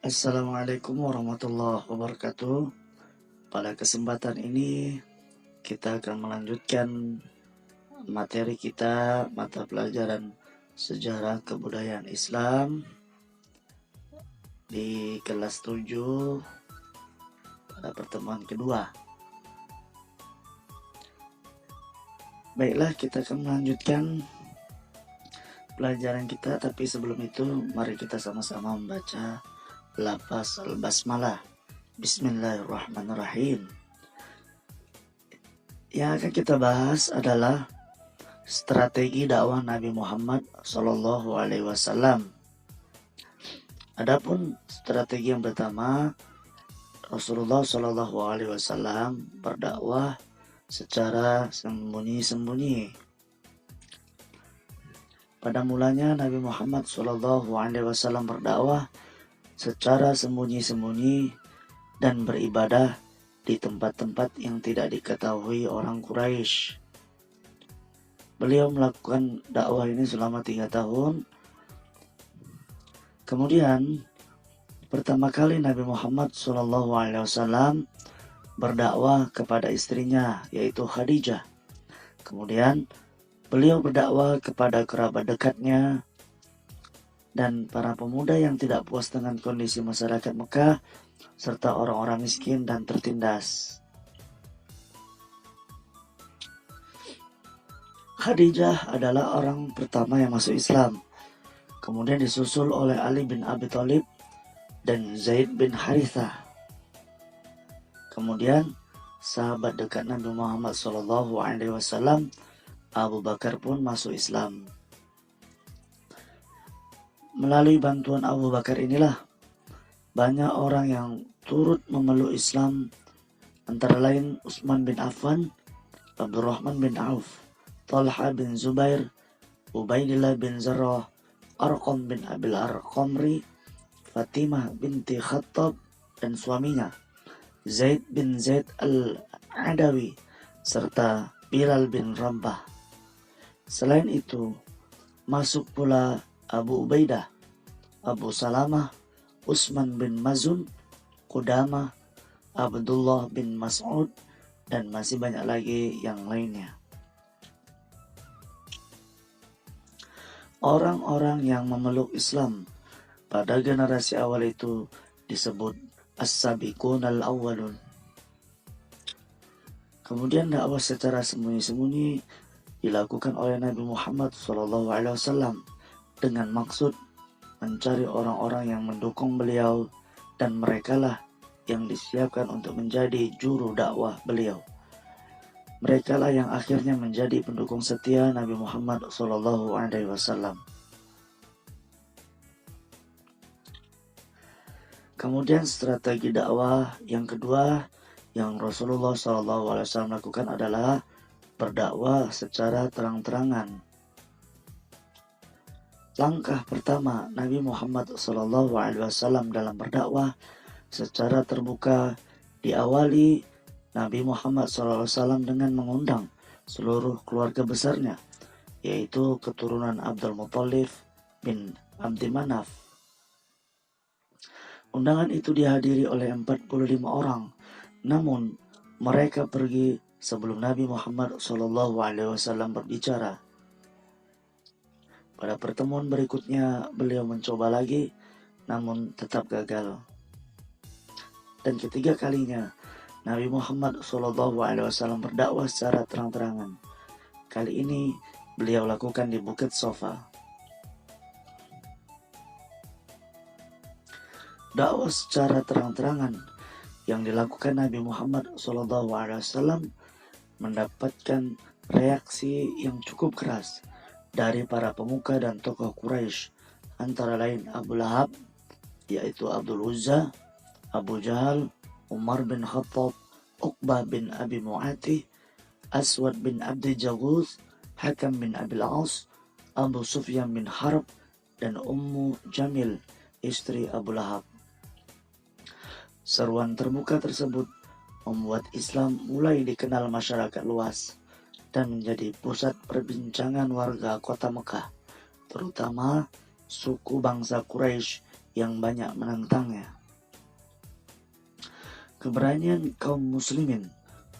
Assalamualaikum warahmatullahi wabarakatuh. Pada kesempatan ini kita akan melanjutkan materi kita mata pelajaran sejarah kebudayaan Islam di kelas 7 pada pertemuan kedua. Baiklah, kita akan melanjutkan pelajaran kita, tapi sebelum itu mari kita sama-sama membaca lafaz al-basmalah. Bismillahirrahmanirrahim. Yang akan kita bahas adalah strategi dakwah Nabi Muhammad SAW. Adapun strategi yang pertama, Rasulullah SAW berdakwah secara sembunyi-sembunyi. Pada mulanya Nabi Muhammad SAW berdakwah secara sembunyi-sembunyi dan beribadah di tempat-tempat yang tidak diketahui orang Quraisy. Beliau melakukan dakwah ini selama 3 tahun. Kemudian pertama kali Nabi Muhammad SAW berdakwah kepada istrinya, yaitu Khadijah. Kemudian beliau berdakwah kepada kerabat dekatnya dan para pemuda yang tidak puas dengan kondisi masyarakat Mekah serta orang-orang miskin dan tertindas. Khadijah adalah orang pertama yang masuk Islam, kemudian disusul oleh Ali bin Abi Thalib dan Zaid bin Harithah. Kemudian sahabat dekat Nabi Muhammad SAW, Abu Bakar pun masuk Islam. Melalui bantuan Abu Bakar inilah banyak orang yang turut memeluk Islam, antara lain Utsman bin Affan, Abdurrahman bin Auf, Talha bin Zubair, Ubaidillah bin Zarrah, Arqam bin Abil Arqamri, Fatimah binti Khattab dan suaminya Zaid bin Zaid al-Adawi serta Bilal bin Rabah. Selain itu masuk pula Abu Ubaidah, Abu Salamah, Utsman bin Mazun, Qudamah, Abdullah bin Mas'ud, dan masih banyak lagi yang lainnya. Orang-orang yang memeluk Islam pada generasi awal itu disebut As-Sabiqun al-Awwalun. Kemudian dakwah secara sembunyi-sembunyi dilakukan oleh Nabi Muhammad SAW dengan maksud mencari orang-orang yang mendukung beliau, dan merekalah yang disiapkan untuk menjadi juru dakwah beliau. Merekalah yang akhirnya menjadi pendukung setia Nabi Muhammad SAW. Kemudian strategi dakwah yang kedua yang Rasulullah SAW lakukan adalah berdakwah secara terang-terangan. Langkah pertama Nabi Muhammad SAW dalam berdakwah secara terbuka diawali Nabi Muhammad SAW dengan mengundang seluruh keluarga besarnya, yaitu keturunan Abdul Muthalib bin Abdi Manaf. Undangan itu dihadiri oleh 45 orang, namun mereka pergi sebelum Nabi Muhammad SAW berbicara. Pada pertemuan berikutnya beliau mencoba lagi, namun tetap gagal. Dan ketiga kalinya Nabi Muhammad SAW berdakwah secara terang-terangan. Kali ini beliau lakukan di Bukit Sofa. Dakwah secara terang-terangan yang dilakukan Nabi Muhammad SAW mendapatkan reaksi yang cukup keras dari para pemuka dan tokoh Quraisy, antara lain Abu Lahab, yaitu Abdul Uzza, Abu Jahal, Umar bin Khattab, Uqbah bin Abi Mu'ati, Aswad bin Abdi Jaghuz, Hakam bin Abil As, Abu Sufyan bin Harb, dan Ummu Jamil, istri Abu Lahab. Seruan terbuka tersebut membuat Islam mulai dikenal masyarakat luas dan menjadi pusat perbincangan warga kota Mekah, terutama suku bangsa Quraisy yang banyak menentangnya. Keberanian kaum muslimin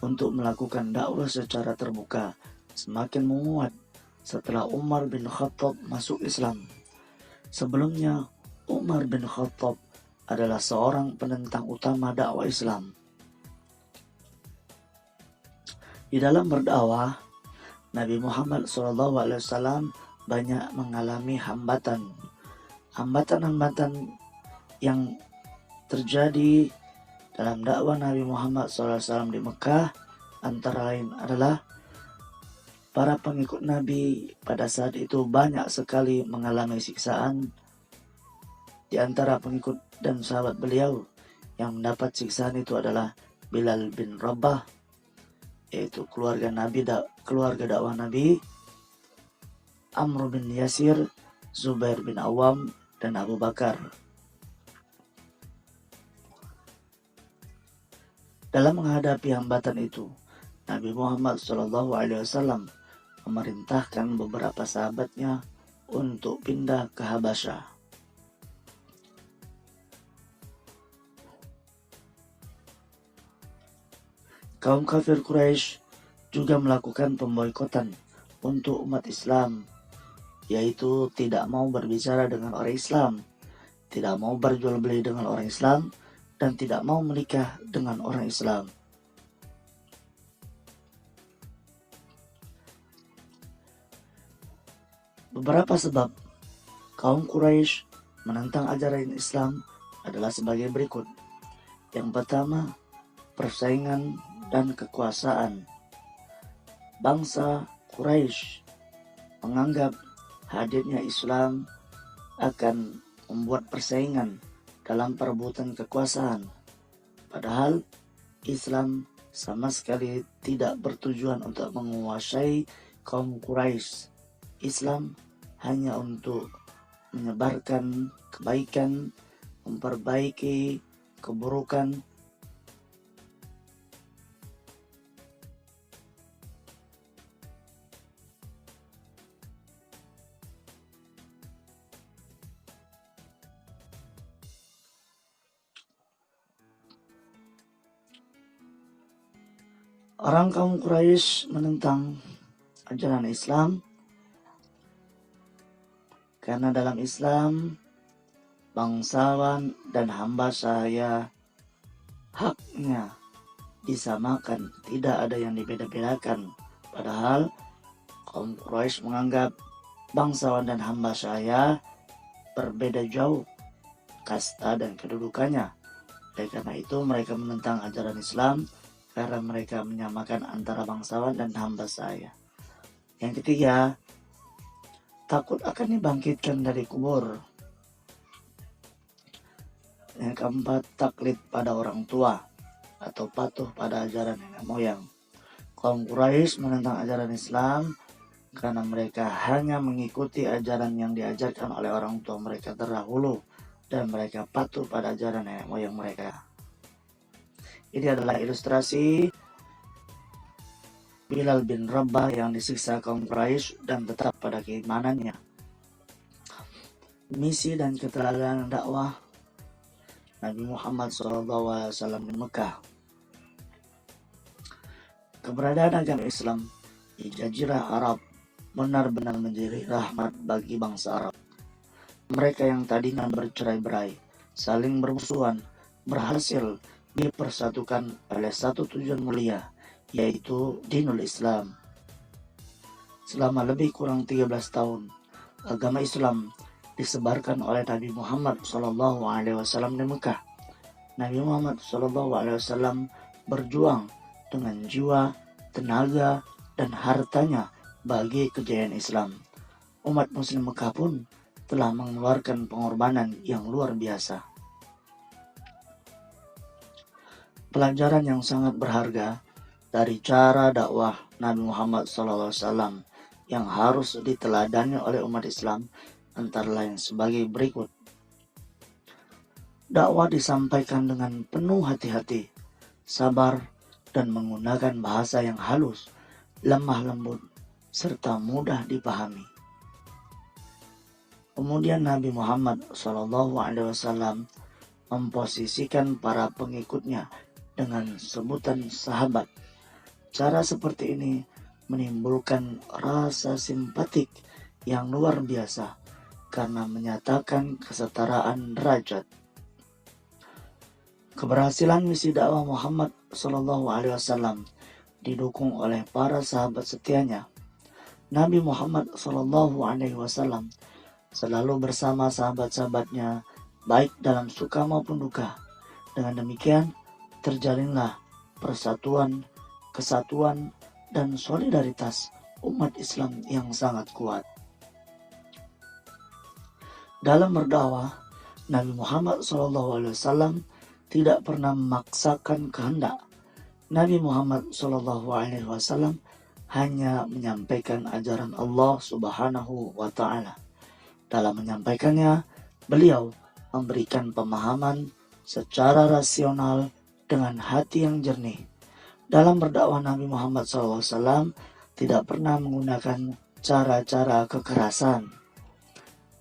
untuk melakukan dakwah secara terbuka semakin menguat setelah Umar bin Khattab masuk Islam. Sebelumnya, Umar bin Khattab adalah seorang penentang utama dakwah Islam. Di dalam berdakwah, Nabi Muhammad SAW banyak mengalami hambatan. Hambatan-hambatan yang terjadi dalam dakwah Nabi Muhammad SAW di Mekah antara lain adalah para pengikut Nabi pada saat itu banyak sekali mengalami siksaan. Di antara pengikut dan sahabat beliau yang mendapat siksaan itu adalah Bilal bin Rabah, yaitu keluarga dakwah Nabi, Amr bin Yasir, Zubair bin Awam, dan Abu Bakar. Dalam menghadapi hambatan itu, Nabi Muhammad SAW memerintahkan beberapa sahabatnya untuk pindah ke Habasyah. Kaum kafir Quraisy juga melakukan pemboikotan untuk umat Islam, yaitu tidak mau berbicara dengan orang Islam, tidak mau berjual beli dengan orang Islam, dan tidak mau menikah dengan orang Islam. Beberapa sebab kaum Quraisy menentang ajaran Islam adalah sebagai berikut. Yang pertama, persaingan dan kekuasaan. Bangsa Quraisy menganggap hadirnya Islam akan membuat persaingan dalam perebutan kekuasaan. Padahal Islam sama sekali tidak bertujuan untuk menguasai kaum Quraisy. Islam hanya untuk menyebarkan kebaikan, memperbaiki keburukan. Orang kaum Quraisy menentang ajaran Islam karena dalam Islam bangsawan dan hamba sahaya haknya disamakan, tidak ada yang dibeda-bedakan. Padahal kaum Quraisy menganggap bangsawan dan hamba sahaya berbeda jauh kasta dan kedudukannya. Oleh karena itu mereka menentang ajaran Islam karena mereka menyamakan antara bangsawan dan hamba sahaya. Yang ketiga, takut akan dibangkitkan dari kubur. Yang keempat, taklid pada orang tua atau patuh pada ajaran nenek moyang. Kaum Quraisy menentang ajaran Islam karena mereka hanya mengikuti ajaran yang diajarkan oleh orang tua mereka terdahulu dan mereka patuh pada ajaran nenek moyang mereka. Ini adalah ilustrasi Bilal bin Rabah yang disiksa kaum Quraisy dan tetap pada keimanannya. Misi dan keteladanan dakwah Nabi Muhammad SAW di Mekah. Keberadaan agama Islam di Jazirah Arab benar-benar menjadi rahmat bagi bangsa Arab. Mereka yang tadinya bercerai-berai, saling bermusuhan, berhasil dipersatukan oleh satu tujuan mulia, yaitu Dinul Islam. Selama lebih kurang 13 tahun, agama Islam disebarkan oleh Nabi Muhammad SAW di Mekah. Nabi Muhammad SAW berjuang dengan jiwa, tenaga, dan hartanya bagi kejayaan Islam. Umat Muslim Mekah pun telah mengeluarkan pengorbanan yang luar biasa. Pelajaran yang sangat berharga dari cara dakwah Nabi Muhammad SAW yang harus diteladani oleh umat Islam antara lain sebagai berikut. Dakwah disampaikan dengan penuh hati-hati, sabar, dan menggunakan bahasa yang halus, lemah lembut, serta mudah dipahami. Kemudian Nabi Muhammad SAW memposisikan para pengikutnya dengan sebutan sahabat. Cara seperti ini menimbulkan rasa simpatik yang luar biasa karena menyatakan kesetaraan derajat. Keberhasilan misi dakwah Muhammad SAW didukung oleh para sahabat setianya. Nabi Muhammad SAW selalu bersama sahabat-sahabatnya, baik dalam suka maupun duka. Dengan demikian, terjalinlah persatuan, kesatuan, dan solidaritas umat Islam yang sangat kuat. Dalam berdakwah, Nabi Muhammad SAW tidak pernah memaksakan kehendak. Nabi Muhammad SAW hanya menyampaikan ajaran Allah Subhanahu wa Ta'ala. Dalam menyampaikannya, beliau memberikan pemahaman secara rasional dengan hati yang jernih. Dalam berdakwah, Nabi Muhammad SAW tidak pernah menggunakan cara-cara kekerasan.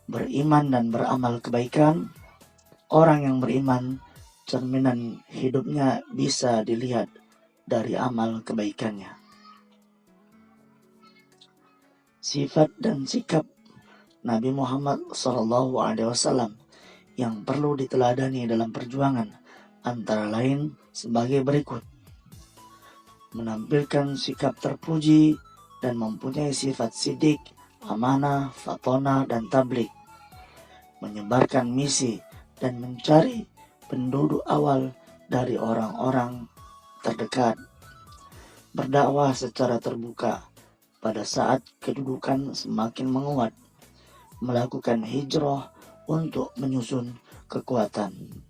Beriman dan beramal kebaikan, orang yang beriman, cerminan hidupnya bisa dilihat dari amal kebaikannya. Sifat dan sikap Nabi Muhammad SAW yang perlu diteladani dalam perjuangan antara lain sebagai berikut: menampilkan sikap terpuji dan mempunyai sifat sidik, amanah, fatonah, dan tabligh, menyebarkan misi dan mencari penduduk awal dari orang-orang terdekat, berdakwah secara terbuka pada saat kedudukan semakin menguat, melakukan hijrah untuk menyusun kekuatan,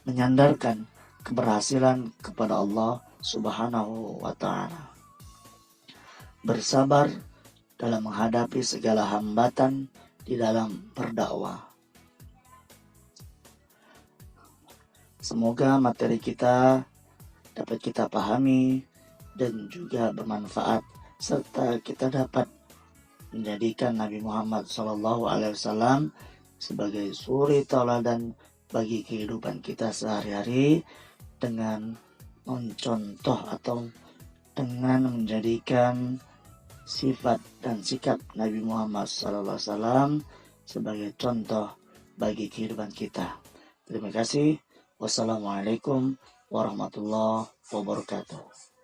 menyandarkan keberhasilan kepada Allah Subhanahu wa Ta'ala, bersabar dalam menghadapi segala hambatan di dalam berdakwah. Semoga materi kita dapat kita pahami dan juga bermanfaat, serta kita dapat menjadikan Nabi Muhammad SAW sebagai suri tauladan bagi kehidupan kita sehari-hari, dengan mencontoh atau dengan menjadikan sifat dan sikap Nabi Muhammad SAW sebagai contoh bagi kehidupan kita. Terima kasih. Wassalamualaikum warahmatullahi wabarakatuh.